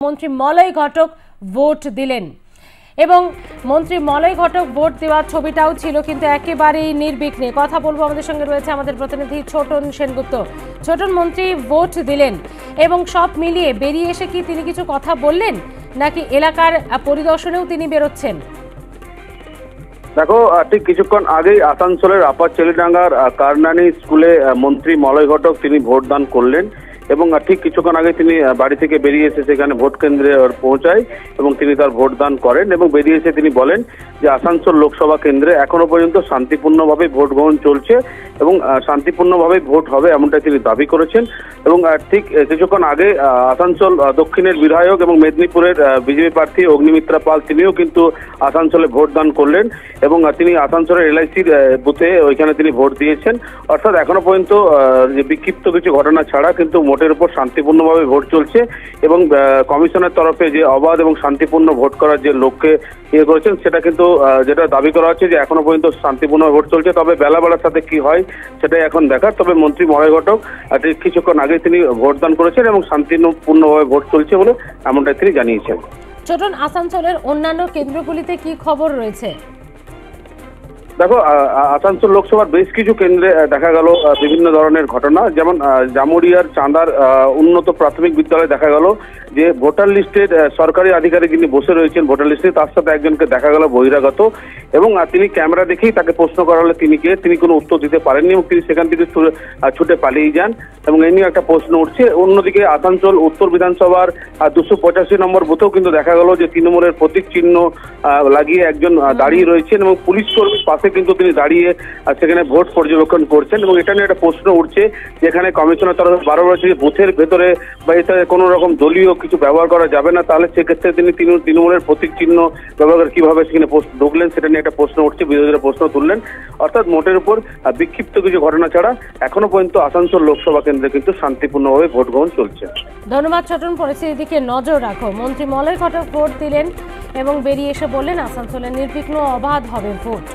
মন্ত্রী মলয় ঘটক ভোট দিলেন এবং মন্ত্রী মলয় ঘটক ভোট দেওয়ার ছবিটাও ছিল কিন্তু একেবারেই নির্বিঘ্নে। কথা বলবো, আমাদের সঙ্গে রয়েছে আমাদের প্রতিনিধি ছোটন সেনগুপ্ত। ছোটন, মন্ত্রী ভোট দিলেন এবং সব মিলিয়ে বেরিয়ে এসে কি তিনি কিছু কথা বললেন নাকি এলাকার পরিদর্শনেও তিনি বেরোচ্ছেন? দেখো, ঠিক কিছুক্ষণ আগেই আসানসোলের আপার চেলিডাঙ্গার কারনানি স্কুলে মন্ত্রী মলয় ঘটক তিনি ভোটদান করলেন এবং ঠিক কিছুক্ষণ আগে তিনি বাড়ি থেকে বেরিয়ে এসে সেখানে ভোট কেন্দ্রে পৌঁছায় এবং তিনি তার ভোটদান করেন এবং বেরিয়ে এসে তিনি বলেন যে আসানসোল লোকসভা কেন্দ্রে এখনো পর্যন্ত শান্তিপূর্ণভাবে ভোট গ্রহণ চলছে এবং শান্তিপূর্ণভাবে ভোট হবে এমনটাই তিনি দাবি করেছেন। এবং ঠিক কিছুক্ষণ আগে আসানসোল দক্ষিণের বিধায়ক এবং মেদিনীপুরের বিজেপি প্রার্থী অগ্নিমিত্রা পাল তিনিও কিন্তু আসানসোলে ভোটদান করলেন এবং তিনি আসানসোলের এলআইসির বুথে ওইখানে তিনি ভোট দিয়েছেন। অর্থাৎ এখনো পর্যন্ত বিক্ষিপ্ত কিছু ঘটনা ছাড়া কিন্তু ভোটের উপর শান্তিপূর্ণভাবে ভোট চলছে এবং কমিশনের তরফে যে অবাধ এবং শান্তিপূর্ণ ভোট করার যে লক্ষ্যে ইয়ে করেছেন সেটা কিন্তু যেটা দাবি করা হচ্ছে যে এখনো পর্যন্ত শান্তিপূর্ণ ভোট চলছে। তবে বেলার সাথে কি হয় সেটাই এখন দেখার। তবে মন্ত্রী মলয় ঘটক কিছুক্ষণ আগে তিনি ভোটদান করেছেন এবং শান্তিপূর্ণভাবে ভোট চলছে বলে এমনটাই তিনি জানিয়েছেন। ছোটন, আসানসোলের অন্যান্য কেন্দ্রগুলিতে কি খবর রয়েছে? দেখো, আসানসোল লোকসভার বেশ কিছু কেন্দ্রে দেখা গেল বিভিন্ন ধরনের ঘটনা। যেমন জামুরিয়ার চাঁদার উন্নত প্রাথমিক বিদ্যালয়ে দেখা গেল যে ভোটার লিস্টের সরকারি আধিকারিক যিনি বসে রয়েছেন ভোটার লিস্টে, তার সাথে একজনকে দেখা গেল বহিরাগত এবং তিনি ক্যামেরা দেখেই তাকে প্রশ্ন করা হলে তিনি কোনো উত্তর দিতে পারেননি এবং তিনি সেখান থেকে ছুটে পালিয়ে যান এবং এই নিয়ে একটা প্রশ্ন উঠছে। অন্যদিকে আসানসোল উত্তর বিধানসভার 285 নম্বর বুথেও কিন্তু দেখা গেল যে তৃণমূলের প্রতীক চিহ্ন লাগিয়ে একজন দাঁড়িয়ে রয়েছেন এবং পুলিশ কর্মীর পাশে কিন্তু তিনি দাঁড়িয়ে সেখানে ভোট পর্যবেক্ষণ করছেন এবং এটা নিয়ে একটা প্রশ্ন উঠছে যেখানে কমিশনের তরফে বারবার বলছে যে বুথের ভেতরে বা এতে কোনো রকম দলীয় কিছু ব্যবহার করা যাবে না, তাহলে সেক্ষেত্রে তিনি তৃণমূলের প্রতীক চিহ্ন ব্যবহার করে কিভাবে সেখানে ঢুকলেন সেটা নিয়ে একটা প্রশ্ন উঠছে, বিরোধীরা প্রশ্ন তুললেন। অর্থাৎ মোটের উপর বিক্ষিপ্ত কিছু ঘটনা ছাড়া এখনো পর্যন্ত আসানসোল লোকসভা কেন্দ্রে কিন্তু শান্তিপূর্ণভাবে ভোট গ্রহণ চলছে। ধন্যবাদ ছোটন, পরিস্থিতির দিকে নজর রাখো। মন্ত্রী মলয় ঘটক ভোট দিলেন এবং বেরিয়ে এসে বললেন আসানসোলে নির্বিঘ্ন অবাধ হবে ভোট।